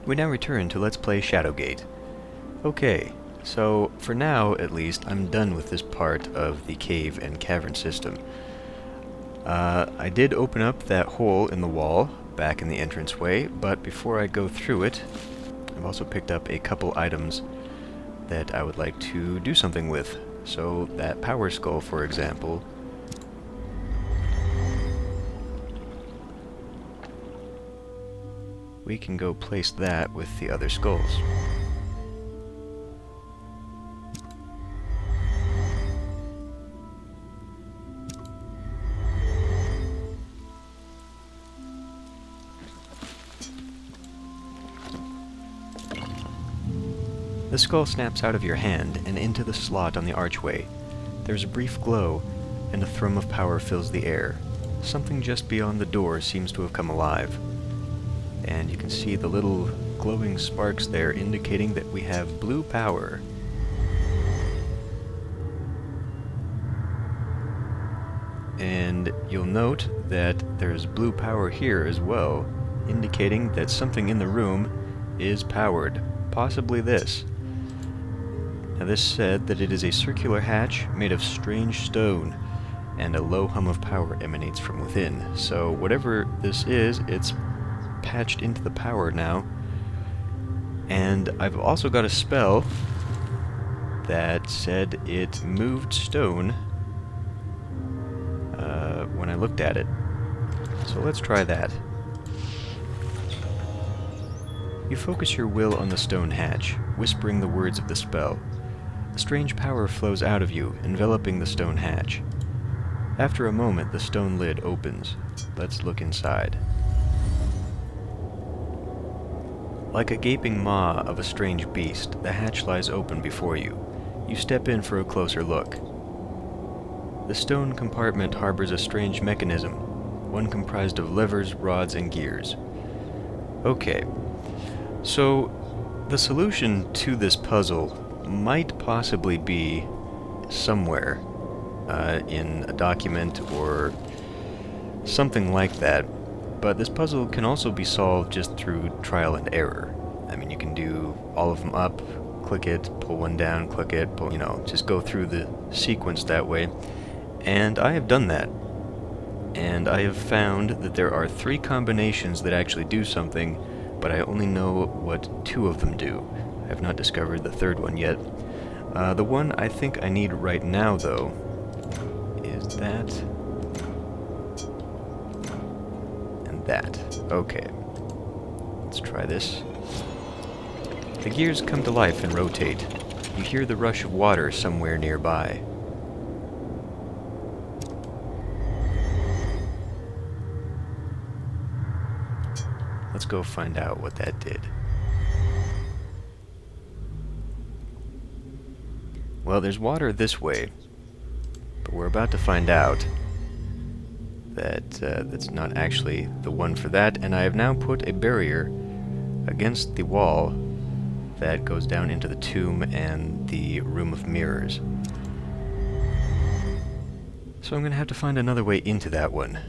We now return to Let's Play Shadowgate. Okay, so for now at least, I'm done with this part of the cave and cavern system. I did open up that hole in the wall back in the entranceway, but before I go through it, I've also picked up a couple items that I would like to do something with. So that power skull, for example, we can go place that with the other skulls. The skull snaps out of your hand and into the slot on the archway. There's a brief glow, and a thrum of power fills the air. Something just beyond the door seems to have come alive. And you can see the little glowing sparks there indicating that we have blue power. And you'll note that there's blue power here as well, indicating that something in the room is powered. Possibly this. Now this said that it is a circular hatch made of strange stone, and a low hum of power emanates from within. So whatever this is, it's patched into the power now. And I've also got a spell that said it moved stone when I looked at it. So let's try that. You focus your will on the stone hatch, whispering the words of the spell. A strange power flows out of you, enveloping the stone hatch. After a moment, the stone lid opens. Let's look inside. Like a gaping maw of a strange beast, the hatch lies open before you. You step in for a closer look. The stone compartment harbors a strange mechanism, one comprised of levers, rods, and gears. Okay, so the solution to this puzzle might possibly be somewhere in a document or something like that. But this puzzle can also be solved just through trial and error. I mean, you can do all of them up, click it, pull one down, click it, pull, just go through the sequence that way. And I have done that. And I have found that there are 3 combinations that actually do something, but I only know what 2 of them do. I have not discovered the 3rd one yet. The one I think I need right now, though, is that. That. Okay. Let's try this. The gears come to life and rotate. You hear the rush of water somewhere nearby. Let's go find out what that did. Well, there's water this way, but we're about to find out that that's not actually the one for that, and I have now put a barrier against the wall that goes down into the tomb and the room of mirrors. So I'm going to have to find another way into that one,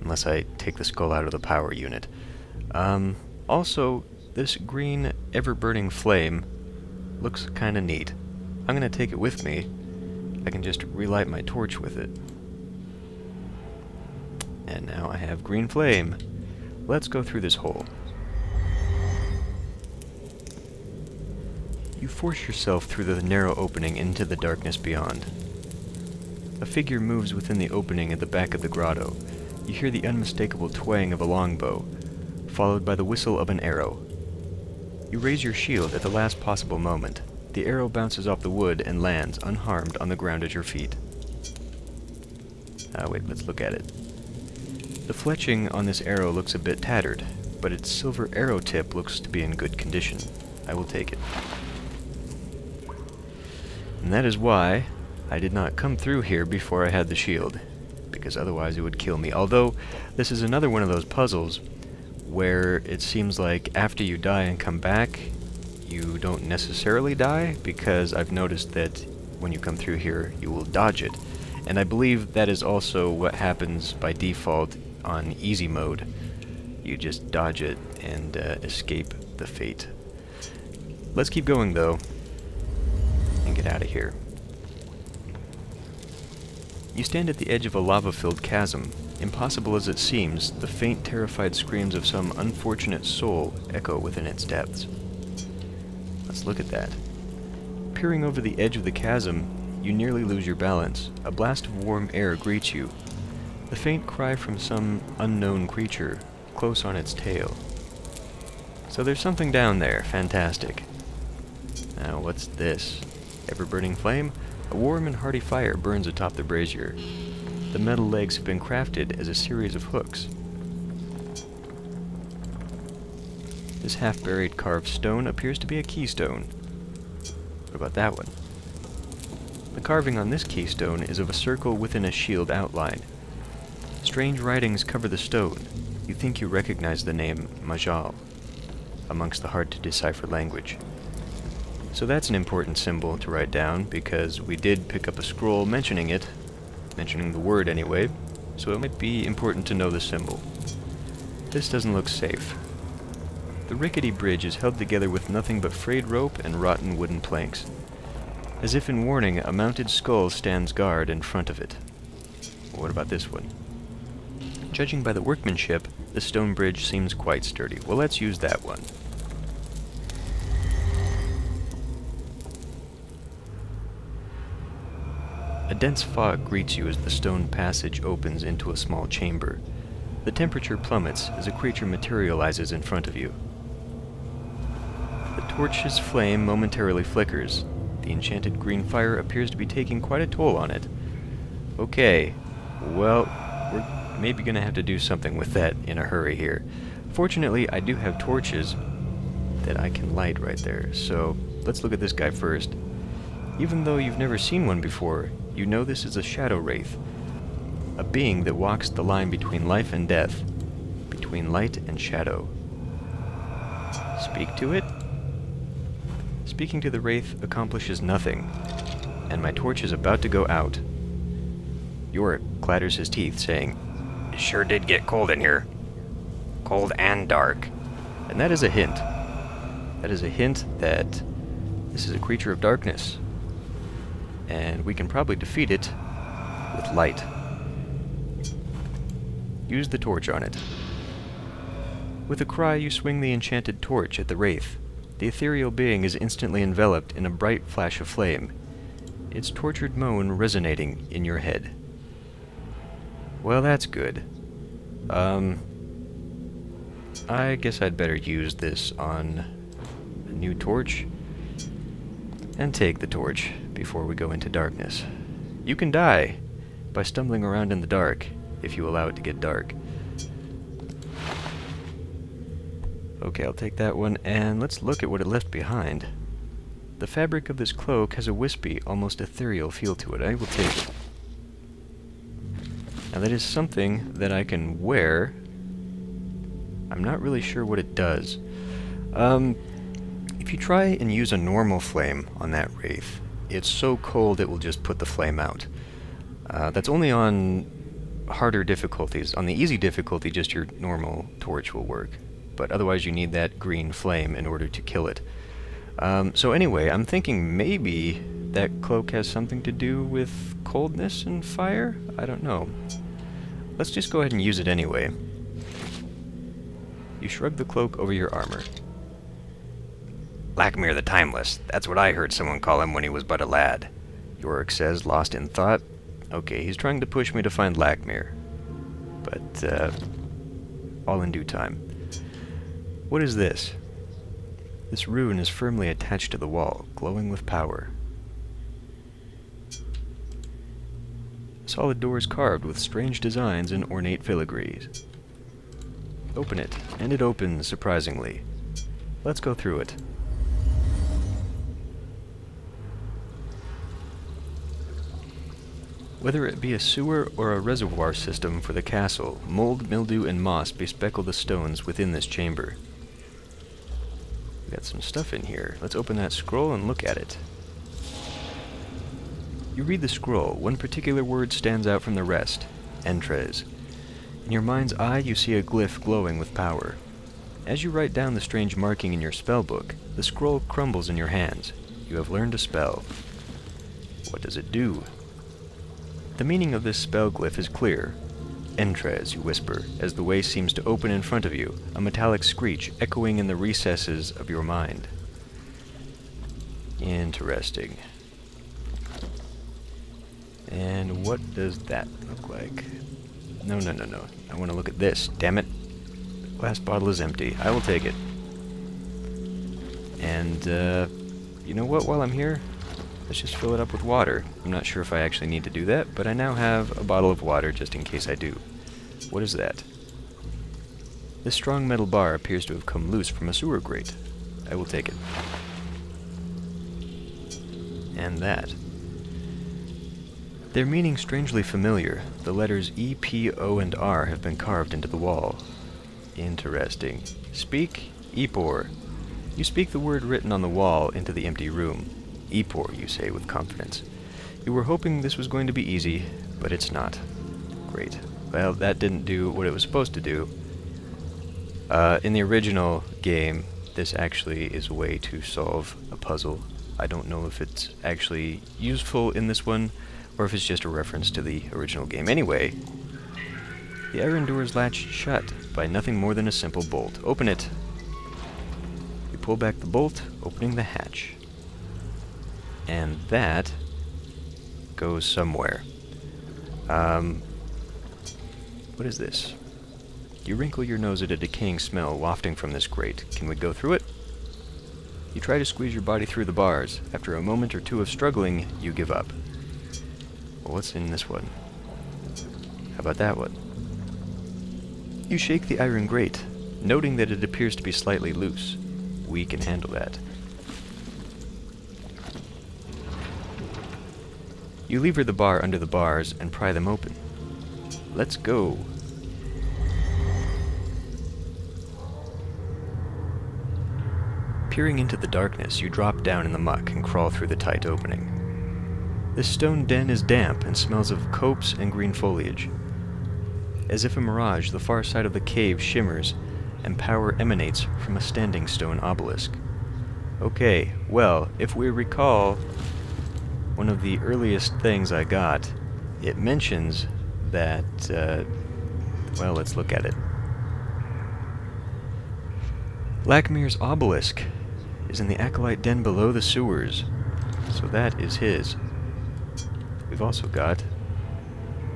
unless I take the skull out of the power unit. Also, this green ever-burning flame looks kind of neat. I'm going to take it with me. I can just relight my torch with it. And now I have green flame. Let's go through this hole. You force yourself through the narrow opening into the darkness beyond. A figure moves within the opening at the back of the grotto. You hear the unmistakable twang of a longbow, followed by the whistle of an arrow. You raise your shield at the last possible moment. The arrow bounces off the wood and lands unharmed on the ground at your feet. Wait, let's look at it. The fletching on this arrow looks a bit tattered, but its silver arrow tip looks to be in good condition. I will take it. And that is why I did not come through here before I had the shield, because otherwise it would kill me. Although, this is another one of those puzzles where it seems like after you die and come back, you don't necessarily die, because I've noticed that when you come through here, you will dodge it. And I believe that is also what happens by default on easy mode. You just dodge it and escape the fate. Let's keep going, though, and get out of here. You stand at the edge of a lava-filled chasm. Impossible as it seems, the faint, terrified screams of some unfortunate soul echo within its depths. Let's look at that. Peering over the edge of the chasm, you nearly lose your balance. A blast of warm air greets you. The faint cry from some unknown creature, close on its tail. So there's something down there. Fantastic. Now, what's this? Ever-burning flame? A warm and hearty fire burns atop the brazier. The metal legs have been crafted as a series of hooks. This half-buried carved stone appears to be a keystone. What about that one? The carving on this keystone is of a circle within a shield outline. Strange writings cover the stone. You think you recognize the name Majal amongst the hard-to-decipher language. So that's an important symbol to write down, because we did pick up a scroll mentioning it, mentioning the word anyway, so it might be important to know the symbol. This doesn't look safe. The rickety bridge is held together with nothing but frayed rope and rotten wooden planks. As if in warning, a mounted skull stands guard in front of it. What about this one? Judging by the workmanship, the stone bridge seems quite sturdy. Well, let's use that one. A dense fog greets you as the stone passage opens into a small chamber. The temperature plummets as a creature materializes in front of you. The torch's flame momentarily flickers. The enchanted green fire appears to be taking quite a toll on it. Okay, well, we're maybe going to have to do something with that in a hurry here. Fortunately, I do have torches that I can light right there, so let's look at this guy first. Even though you've never seen one before, you know this is a shadow wraith, a being that walks the line between life and death, between light and shadow. Speak to it? Speaking to the wraith accomplishes nothing, and my torch is about to go out. Yorick clatters his teeth, saying, "It sure did get cold in here. Cold and dark." And that is a hint. That is a hint that this is a creature of darkness, and we can probably defeat it with light. Use the torch on it. With a cry, you swing the enchanted torch at the wraith. The ethereal being is instantly enveloped in a bright flash of flame, its tortured moan resonating in your head. Well, that's good. I guess I'd better use this on a new torch and take the torch before we go into darkness. You can die by stumbling around in the dark if you allow it to get dark. Okay, I'll take that one, and let's look at what it left behind. The fabric of this cloak has a wispy, almost ethereal feel to it. I will take it. Now that is something that I can wear. I'm not really sure what it does. If you try and use a normal flame on that wraith, it's so cold it will just put the flame out. That's only on harder difficulties. On the easy difficulty, just your normal torch will work. But otherwise you need that green flame in order to kill it. So anyway, I'm thinking maybe that cloak has something to do with coldness and fire? I don't know. Let's just go ahead and use it anyway. You shrug the cloak over your armor. Lakmir the Timeless. That's what I heard someone call him when he was but a lad. Yorick says, lost in thought. Okay, he's trying to push me to find Lakmir. But, all in due time. What is this? This rune is firmly attached to the wall, glowing with power. The solid door is carved with strange designs and ornate filigrees. Open it, and it opens surprisingly. Let's go through it. Whether it be a sewer or a reservoir system for the castle, mold, mildew, and moss bespeckle the stones within this chamber. We got some stuff in here. Let's open that scroll and look at it. You read the scroll. One particular word stands out from the rest. Entres. In your mind's eye, you see a glyph glowing with power. As you write down the strange marking in your spellbook, the scroll crumbles in your hands. You have learned a spell. What does it do? The meaning of this spell glyph is clear. Entres, you whisper, as the way seems to open in front of you, a metallic screech echoing in the recesses of your mind. Interesting. And what does that look like? No. I want to look at this. Damn it. The last bottle is empty. I will take it. And, you know what? While I'm here, let's just fill it up with water. I'm not sure if I actually need to do that, but I now have a bottle of water just in case I do. What is that? This strong metal bar appears to have come loose from a sewer grate. I will take it. And that. Their meaning strangely familiar. The letters E, P, O, and R have been carved into the wall. Interesting. Speak, Epor. You speak the word written on the wall into the empty room. Epor, you say with confidence. You were hoping this was going to be easy, but it's not. Great. Well, that didn't do what it was supposed to do. In the original game, this actually is a way to solve a puzzle. I don't know if it's actually useful in this one, or if it's just a reference to the original game. Anyway, the iron door is latched shut by nothing more than a simple bolt. Open it. You pull back the bolt, opening the hatch. And that goes somewhere. What is this? You wrinkle your nose at a decaying smell wafting from this grate. Can we go through it? You try to squeeze your body through the bars. After a moment or two of struggling, you give up. Well, what's in this one? How about that one? You shake the iron grate, noting that it appears to be slightly loose. We can handle that. You lever the bar under the bars and pry them open. Let's go. Peering into the darkness, you drop down in the muck and crawl through the tight opening. This stone den is damp and smells of copse and green foliage. As if a mirage, the far side of the cave shimmers, and power emanates from a standing stone obelisk. Okay, well, if we recall one of the earliest things I got, it mentions that, well, let's look at it. Lakmir's obelisk is in the acolyte den below the sewers, so that is his. We've also got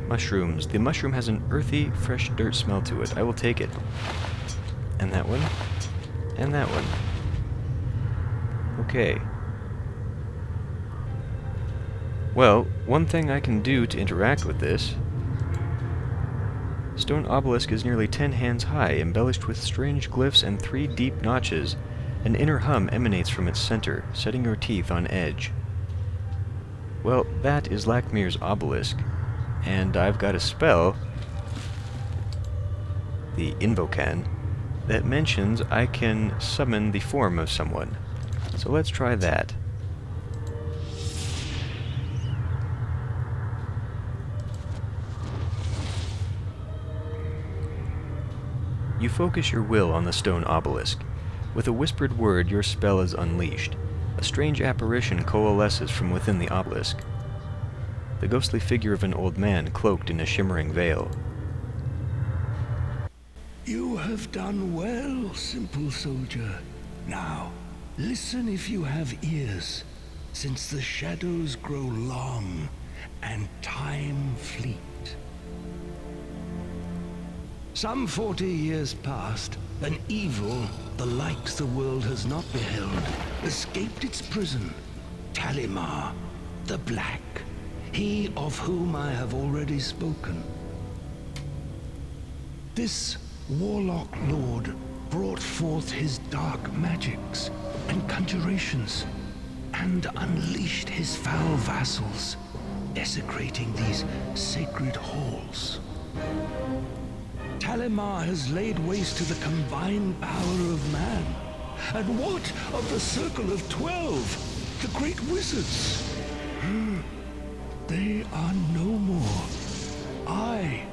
mushrooms. The mushroom has an earthy, fresh dirt smell to it. I will take it. And that one. And that one. Okay. Well, one thing I can do to interact with this. Stone obelisk is nearly 10 hands high, embellished with strange glyphs and 3 deep notches. An inner hum emanates from its center, setting your teeth on edge. Well, that is Lakmir's obelisk, and I've got a spell, the Invocan, that mentions I can summon the form of someone. So let's try that. You focus your will on the stone obelisk. With a whispered word, your spell is unleashed. A strange apparition coalesces from within the obelisk. The ghostly figure of an old man cloaked in a shimmering veil. You have done well, simple soldier. Now, listen if you have ears, since the shadows grow long and time fleet. Some 40 years past, an evil, the likes the world has not beheld, escaped its prison. Talimar, the Black, he of whom I have already spoken. This warlock lord brought forth his dark magics and conjurations, and unleashed his foul vassals, desecrating these sacred halls. Talimar has laid waste to the combined power of man. And what of the Circle of 12, the great wizards? They are no more. I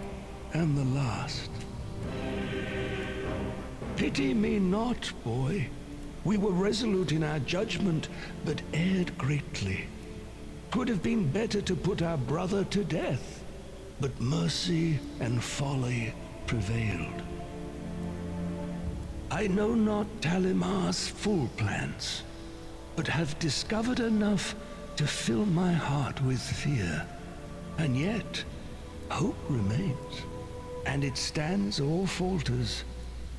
am the last. Pity me not, boy. We were resolute in our judgment, but erred greatly. 'Twould have been better to put our brother to death, but mercy and folly prevailed. I know not Talimar's full plans, but have discovered enough to fill my heart with fear. And yet, hope remains, and it stands or falters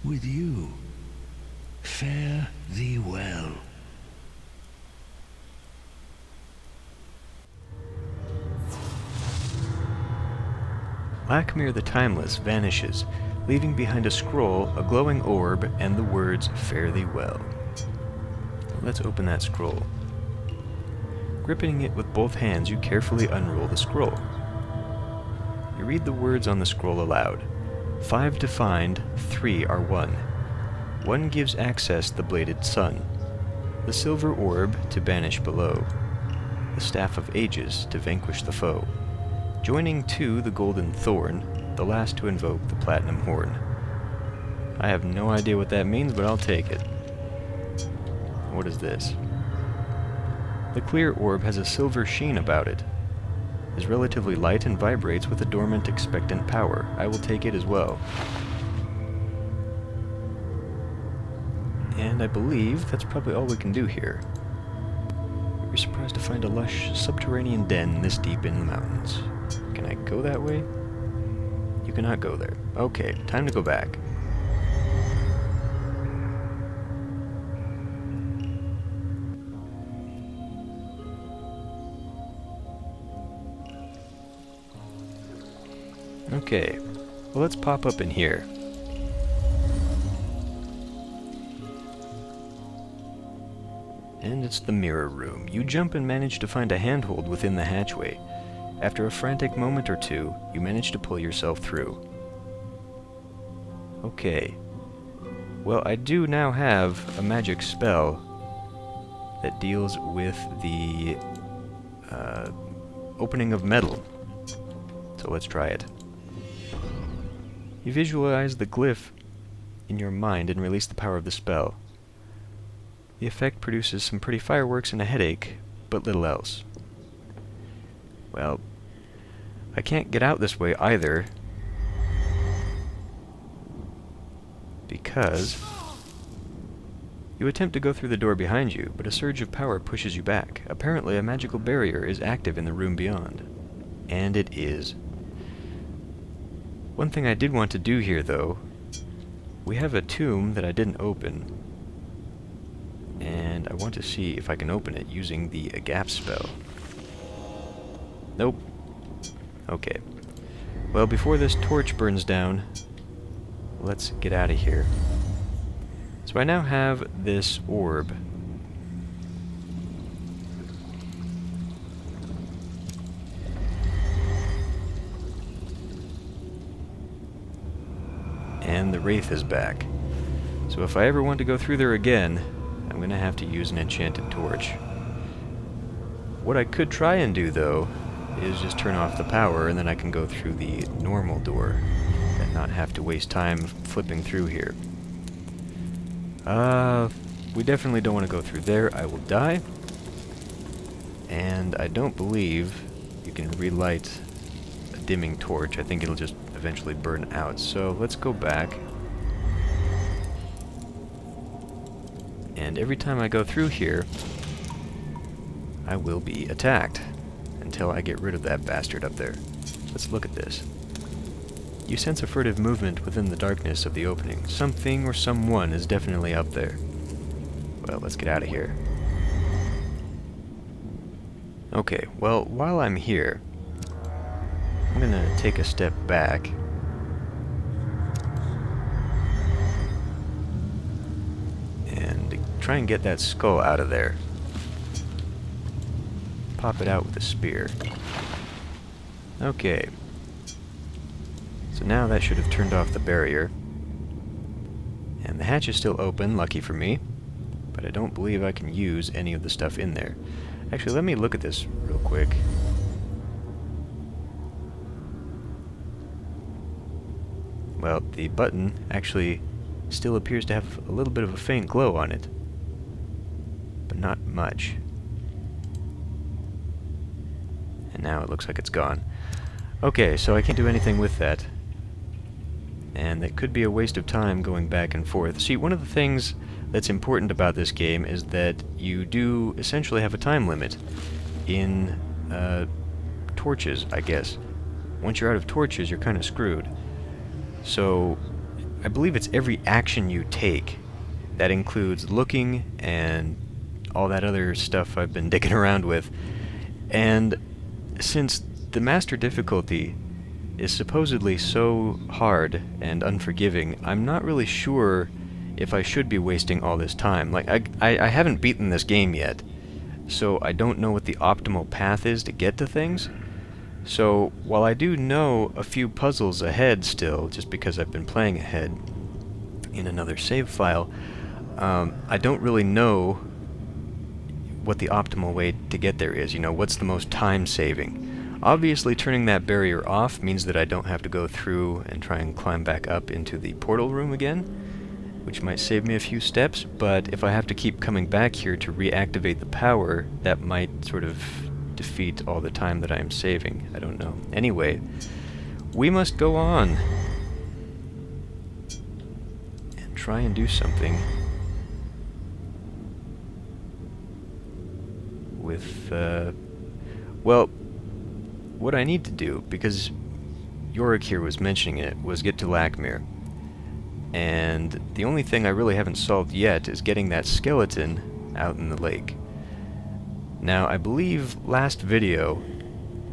with you. Fare thee well. Lakmir the Timeless vanishes, leaving behind a scroll, a glowing orb, and the words, "Fare thee well." Let's open that scroll. Gripping it with both hands, you carefully unroll the scroll. You read the words on the scroll aloud. 5 to find, 3 are won. 1 gives access the bladed sun. The silver orb to banish below. The staff of ages to vanquish the foe. Joining 2 the golden thorn, the last to invoke the platinum horn. I have no idea what that means, but I'll take it. What is this? The clear orb has a silver sheen about it. Is relatively light and vibrates with a dormant expectant power. I will take it as well. And I believe that's probably all we can do here. You're surprised to find a lush subterranean den this deep in the mountains. Can I go that way? You cannot go there. Okay, time to go back. Okay, well, let's pop up in here. And it's the mirror room. You jump and manage to find a handhold within the hatchway. After a frantic moment or two, you manage to pull yourself through. Okay. Well, I do now have a magic spell that deals with the opening of metal. So let's try it. You visualize the glyph in your mind and release the power of the spell. The effect produces some pretty fireworks and a headache, but little else. Well, I can't get out this way either, because you attempt to go through the door behind you, but a surge of power pushes you back. Apparently, a magical barrier is active in the room beyond. And it is. One thing I did want to do here, though, we have a tomb that I didn't open, and I want to see if I can open it using the gap spell. Nope. Okay. Well, before this torch burns down, let's get out of here. So I now have this orb. And the Wraith is back. So if I ever want to go through there again, I'm going to have to use an enchanted torch. What I could try and do, though, is just turn off the power, and then I can go through the normal door and not have to waste time flipping through here. We definitely don't want to go through there. I will die. And I don't believe you can relight a dimming torch. I think it'll just eventually burn out. So let's go back. And every time I go through here, I will be attacked until I get rid of that bastard up there. Let's look at this. You sense a furtive movement within the darkness of the opening. Something or someone is definitely up there. Well, let's get out of here. Okay, well, while I'm here, I'm gonna take a step back and try and get that skull out of there. Pop it out with a spear. Okay. So now that should have turned off the barrier. And the hatch is still open, lucky for me. But I don't believe I can use any of the stuff in there. Actually, let me look at this real quick. Well, the button actually still appears to have a little bit of a faint glow on it, but not much. And now it looks like it's gone. Okay, so I can't do anything with that. And that could be a waste of time going back and forth. See, one of the things that's important about this game is that you do essentially have a time limit in torches, I guess. Once you're out of torches, you're kind of screwed. So, I believe it's every action you take. That includes looking and all that other stuff I've been digging around with. And since the master difficulty is supposedly so hard and unforgiving, I'm not really sure if I should be wasting all this time. Like, I haven't beaten this game yet, so I don't know what the optimal path is to get to things. So, while I do know a few puzzles ahead still, just because I've been playing ahead in another save file, I don't really know what the optimal way to get there is. You know, what's the most time-saving? Obviously, turning that barrier off means that I don't have to go through and try and climb back up into the portal room again, which might save me a few steps, but if I have to keep coming back here to reactivate the power, that might sort of defeat all the time that I am saving. I don't know. Anyway, we must go on and try and do something with, well, what I need to do, because Yorick here was mentioning it, was get to Lakmir. And the only thing I really haven't solved yet is getting that skeleton out in the lake. Now, I believe last video,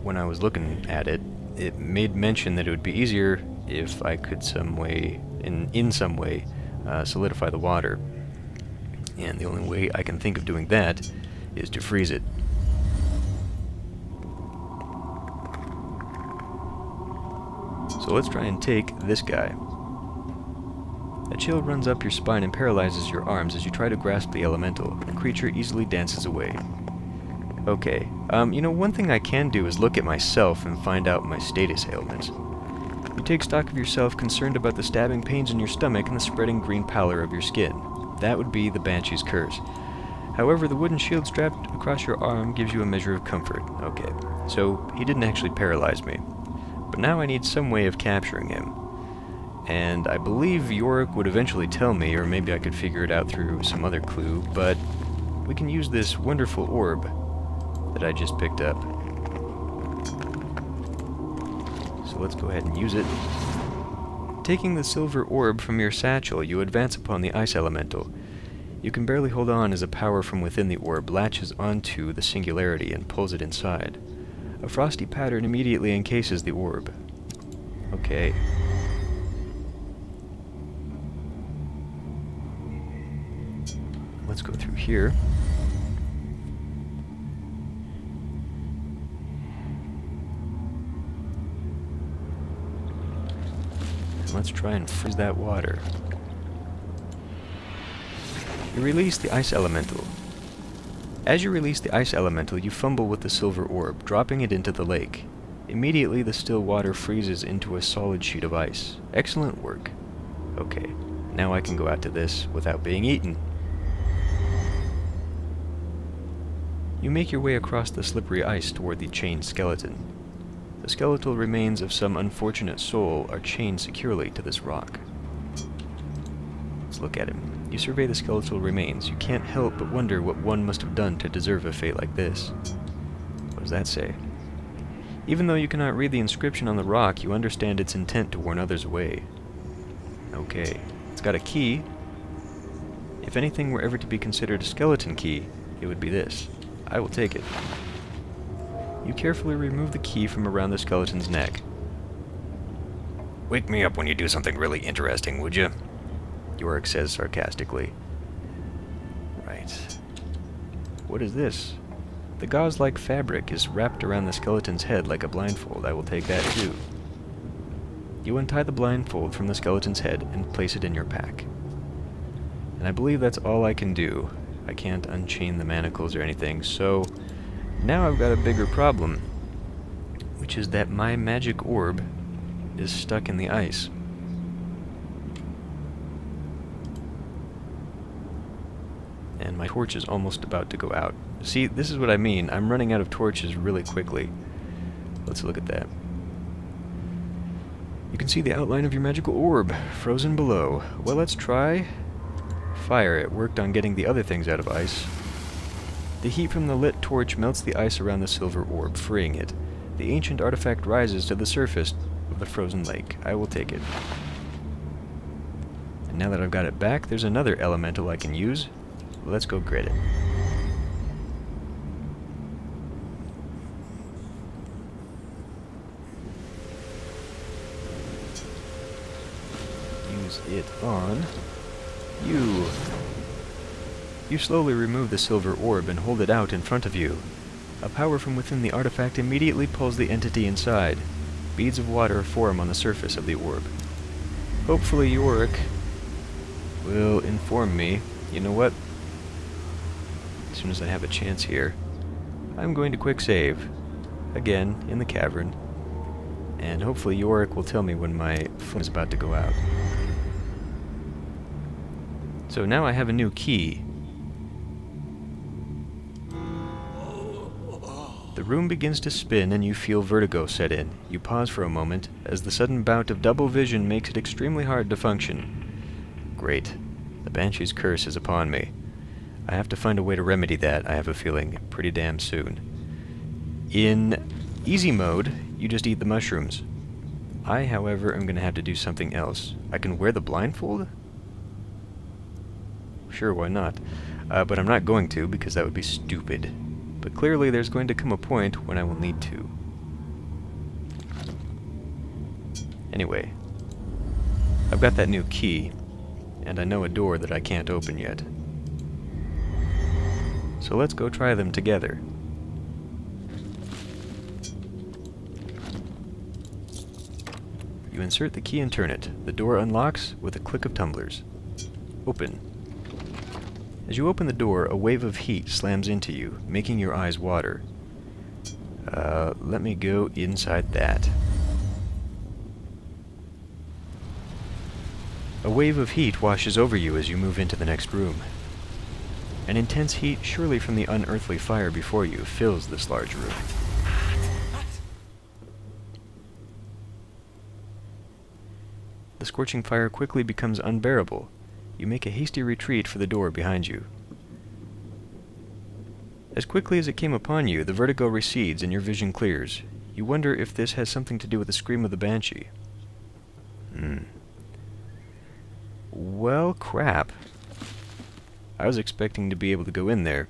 when I was looking at it, it made mention that it would be easier if I could some way, in some way, solidify the water. And the only way I can think of doing that is to freeze it. So let's try and take this guy. A chill runs up your spine and paralyzes your arms as you try to grasp the elemental. The creature easily dances away. Okay, you know, one thing I can do is look at myself and find out my status ailments. You take stock of yourself, concerned about the stabbing pains in your stomach and the spreading green pallor of your skin. That would be the Banshee's curse. However, the wooden shield strapped across your arm gives you a measure of comfort. Okay, so he didn't actually paralyze me. But now I need some way of capturing him. And I believe Yorick would eventually tell me, or maybe I could figure it out through some other clue, but we can use this wonderful orb that I just picked up. So let's go ahead and use it. Taking the silver orb from your satchel, you advance upon the ice elemental. You can barely hold on as a power from within the orb latches onto the singularity and pulls it inside. A frosty pattern immediately encases the orb. Okay. Let's go through here. And let's try and freeze that water. You release the ice elemental. As you release the ice elemental, you fumble with the silver orb, dropping it into the lake. Immediately, the still water freezes into a solid sheet of ice. Excellent work. Okay, now I can go out to this without being eaten. You make your way across the slippery ice toward the chained skeleton. The skeletal remains of some unfortunate soul are chained securely to this rock. Let's look at him. You survey the skeletal remains. You can't help but wonder what one must have done to deserve a fate like this. What does that say? Even though you cannot read the inscription on the rock, you understand its intent to warn others away. Okay. It's got a key. If anything were ever to be considered a skeleton key, it would be this. I will take it. You carefully remove the key from around the skeleton's neck. "Wake me up when you do something really interesting, would you?" Yorick says sarcastically. Right. What is this? The gauze-like fabric is wrapped around the skeleton's head like a blindfold. I will take that too. You untie the blindfold from the skeleton's head and place it in your pack. And I believe that's all I can do. I can't unchain the manacles or anything, so now I've got a bigger problem, which is that my magic orb is stuck in the ice. And my torch is almost about to go out. See, this is what I mean. I'm running out of torches really quickly. Let's look at that. You can see the outline of your magical orb, frozen below. Well, let's try fire. It worked on getting the other things out of ice. The heat from the lit torch melts the ice around the silver orb, freeing it. The ancient artifact rises to the surface of the frozen lake. I will take it. And now that I've got it back, there's another elemental I can use. Let's go grit it. Use it on you. You slowly remove the silver orb and hold it out in front of you. A power from within the artifact immediately pulls the entity inside. Beads of water form on the surface of the orb. Hopefully Yorick will inform me. You know what? As soon as I have a chance here, I'm going to quick save. Again, in the cavern. And hopefully Yorick will tell me when my phone is about to go out. So now I have a new key. The room begins to spin and you feel vertigo set in. You pause for a moment, as the sudden bout of double vision makes it extremely hard to function. Great. The Banshee's curse is upon me. I have to find a way to remedy that, I have a feeling, pretty damn soon. In easy mode, you just eat the mushrooms. I, however, am going to have to do something else. I can wear the blindfold? Sure, why not? But I'm not going to, because that would be stupid. But clearly there's going to come a point when I will need to. Anyway, I've got that new key, and I know a door that I can't open yet. So let's go try them together. You insert the key and turn it. The door unlocks with a click of tumblers. Open. As you open the door, a wave of heat slams into you, making your eyes water. Let me go inside that. A wave of heat washes over you as you move into the next room. An intense heat, surely from the unearthly fire before you, fills this large room. The scorching fire quickly becomes unbearable. You make a hasty retreat for the door behind you. As quickly as it came upon you, the vertigo recedes and your vision clears. You wonder if this has something to do with the scream of the Banshee. Well, crap. I was expecting to be able to go in there.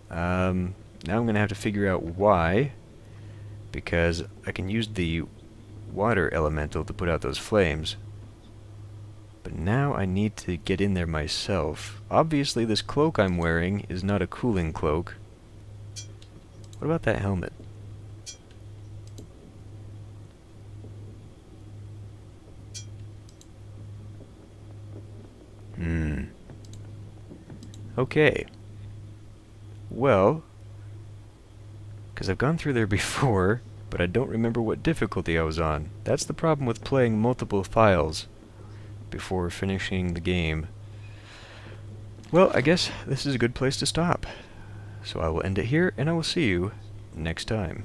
Now I'm going to have to figure out why, because I can use the water elemental to put out those flames. But now I need to get in there myself. Obviously this cloak I'm wearing is not a cooling cloak. What about that helmet? Okay. Well, because I've gone through there before, but I don't remember what difficulty I was on. That's the problem with playing multiple files before finishing the game. Well, I guess this is a good place to stop. So I will end it here, and I will see you next time.